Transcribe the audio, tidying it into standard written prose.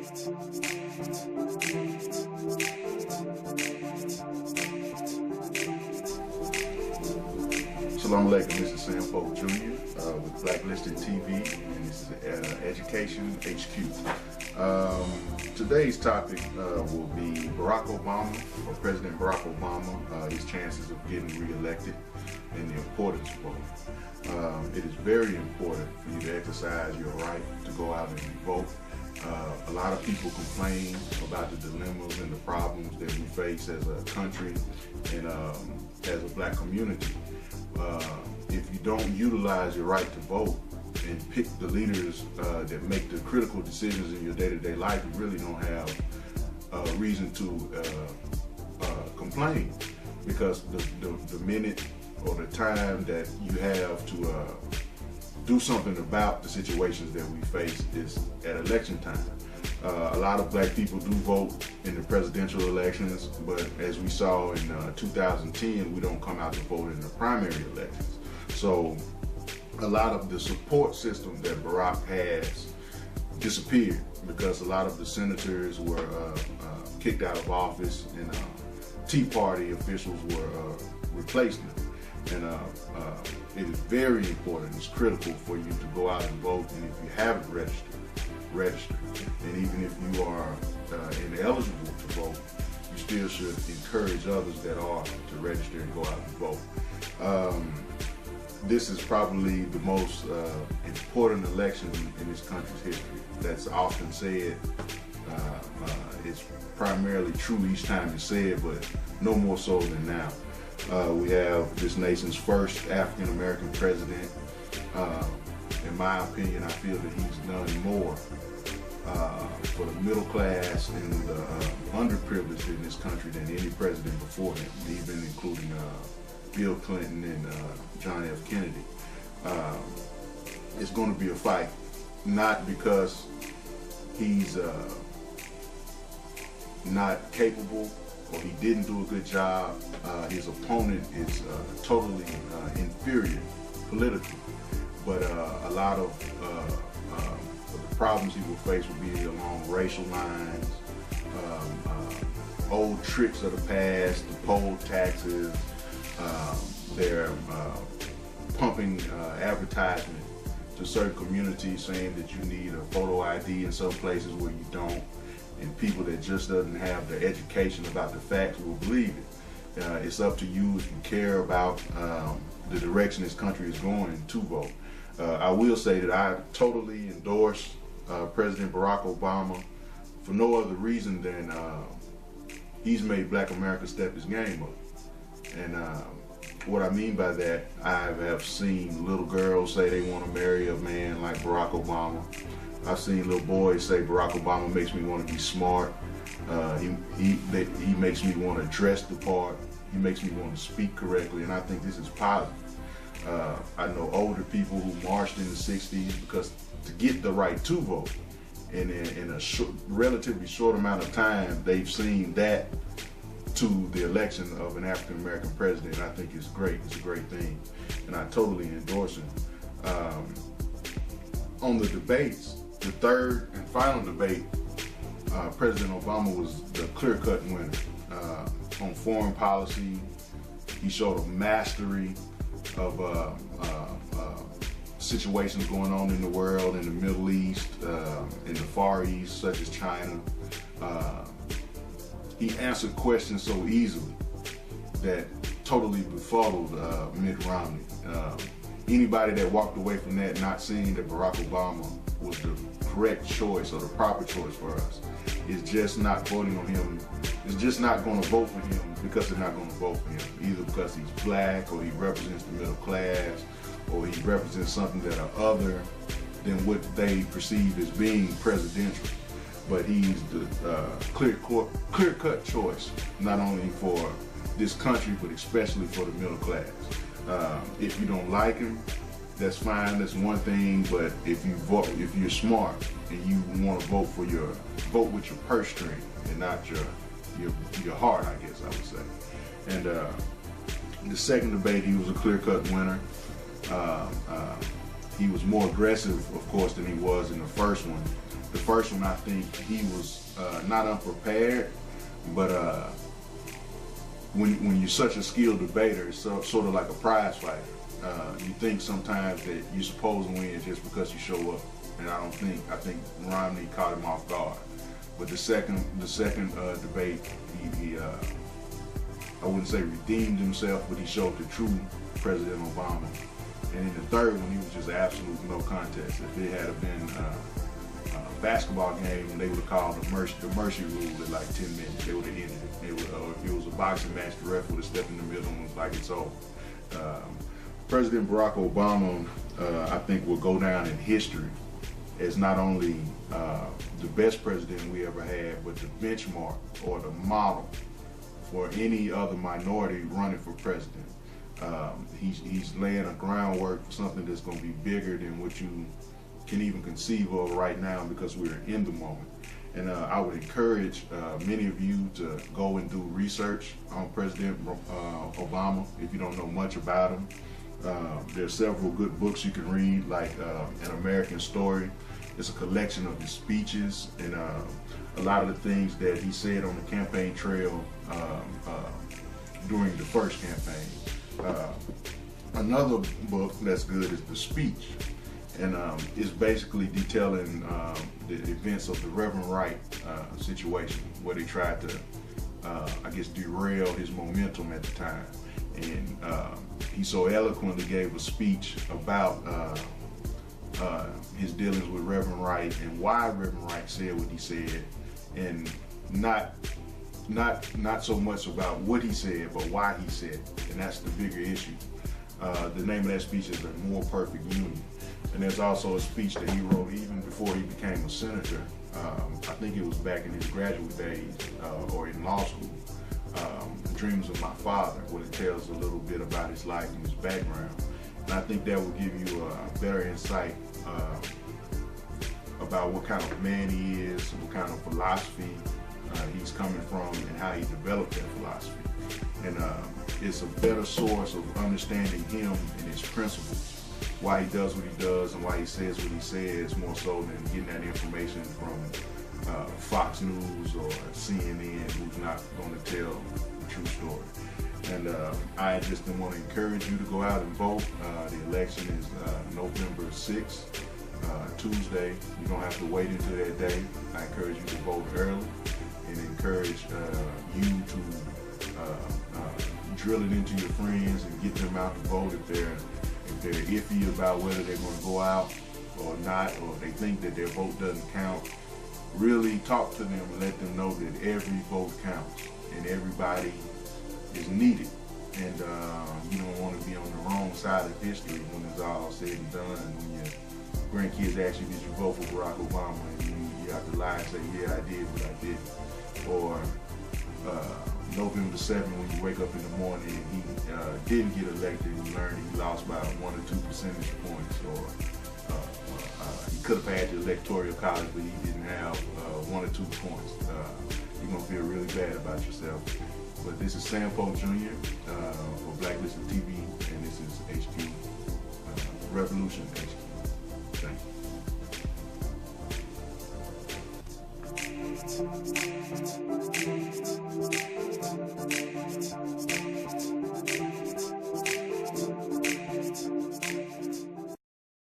Shalom Alaikum, this is Polk Jr. With Blacklisted TV, and this is Education HQ. Today's topic will be Barack Obama, or President Barack Obama, his chances of getting re-elected, and the importance of voting. It is very important for you to exercise your right to go out and vote. A lot of people complain about the dilemmas and the problems that we face as a country and as a black community. If you don't utilize your right to vote and pick the leaders that make the critical decisions in your day-to-day life, you really don't have a reason to complain, because the minute or the time that you have to do something about the situations that we face is at election time. A lot of black people do vote in the presidential elections, but as we saw in 2010, we don't come out to vote in the primary elections. So a lot of the support system that Barack has disappeared because a lot of the senators were kicked out of office, and Tea Party officials were replaced them. And it is very important, it's critical for you to go out and vote, and if you haven't registered, register. And even if you are ineligible to vote, you still should encourage others that are to register and go out and vote. This is probably the most important election in this country's history. That's often said. It's primarily true each time it's said, but no more so than now. We have this nation's first African-American president. In my opinion, I feel that he's done more for the middle class and the underprivileged in this country than any president before him, even including Bill Clinton and John F. Kennedy. It's going to be a fight, not because he's not capable or he didn't do a good job. His opponent is totally inferior politically, but a lot of the problems he will face will be along racial lines, old tricks of the past, the poll taxes. They're pumping advertisement to certain communities saying that you need a photo ID in some places where you don't, and people that just doesn't have the education about the facts will believe it. It's up to you if you care about the direction this country is going to vote. I will say that I totally endorse President Barack Obama for no other reason than he's made Black America step his game up. And what I mean by that, I have seen little girls say they want to marry a man like Barack Obama. I've seen little boys say Barack Obama makes me want to be smart. He makes me want to dress the part. He makes me want to speak correctly, and I think this is positive. I know older people who marched in the 60s because to get the right to vote, and in a relatively short amount of time, they've seen that to the election of an African-American president. I think it's great. It's a great thing, and I totally endorse him. On the debates, the third and final debate, President Obama was the clear-cut winner. On foreign policy, he showed a mastery of situations going on in the world, in the Middle East, in the Far East, such as China. He answered questions so easily that totally befuddled Mitt Romney. Anybody that walked away from that not seeing that Barack Obama was the correct choice or the proper choice for us is just not voting on him. Is just not going to vote for him because they're not going to vote for him, either because he's black or he represents the middle class or he represents something that are other than what they perceive as being presidential. But he's the clear-cut choice, not only for this country, but especially for the middle class. If you don't like him, that's fine, that's one thing, but if you vote, if you're smart and you want to vote with your purse string and not your heart, I guess I would say. And the second debate, he was a clear-cut winner. He was more aggressive, of course, than he was in the first one. The first one, I think he was not unprepared, but when you're such a skilled debater, it's sort of like a prize fighter. You think sometimes that you're supposed to win just because you show up, and I think Romney caught him off guard. But the second debate, he I wouldn't say redeemed himself, but he showed the true President Obama. And in the third one, he was just absolute no contest. If it had been a basketball game, they would have called the mercy rule at like 10 minutes. They would have ended it. If it was a boxing match, the ref would have stepped in the middle and was like, it's over. President Barack Obama, I think, will go down in history as not only the best president we ever had, but the benchmark or the model for any other minority running for president. He's laying a groundwork for something that's going to be bigger than what you can even conceive of right now, because we're in the moment. And I would encourage many of you to go and do research on President Obama if you don't know much about him. There's several good books you can read, like An American Story. It's a collection of his speeches and a lot of the things that he said on the campaign trail during the first campaign. Another book that's good is The Speech, and it's basically detailing the events of the Reverend Wright situation, where they tried to, I guess, derail his momentum at the time. And he so eloquently gave a speech about his dealings with Reverend Wright and why Reverend Wright said what he said, and not so much about what he said, but why he said it. And that's the bigger issue. The name of that speech is A More Perfect Union. And there's also a speech that he wrote even before he became a senator. I think it was back in his graduate days or in law school. Dreams of My Father, where it tells a little bit about his life and his background. And I think that will give you a better insight about what kind of man he is, what kind of philosophy he's coming from, and how he developed that philosophy. And it's a better source of understanding him and his principles, why he does what he does and why he says what he says, more so than getting that information from Fox News or CNN, who's not going to tell the true story. And I just want to encourage you to go out and vote. The election is November 6th, Tuesday. You don't have to wait until that day. I encourage you to vote early, and encourage you to drill it into your friends and get them out to vote if they're iffy about whether they're going to go out or not, or they think that their vote doesn't count. Really talk to them and let them know that every vote counts and everybody is needed. And you don't want to be on the wrong side of history when it's all said and done. When your grandkids ask you, did you vote for Barack Obama? And you have to lie and say, yeah, I did, but I didn't. Or November 7th, when you wake up in the morning and he didn't get elected, and you learn that he lost by 1 or 2 percentage points, or he could have had the Electoral College, but he didn't have 1 or 2 points. You're going to feel really bad about yourself. But this is Polk Jr. For Blacklisted TV, and this is HQ Revolution.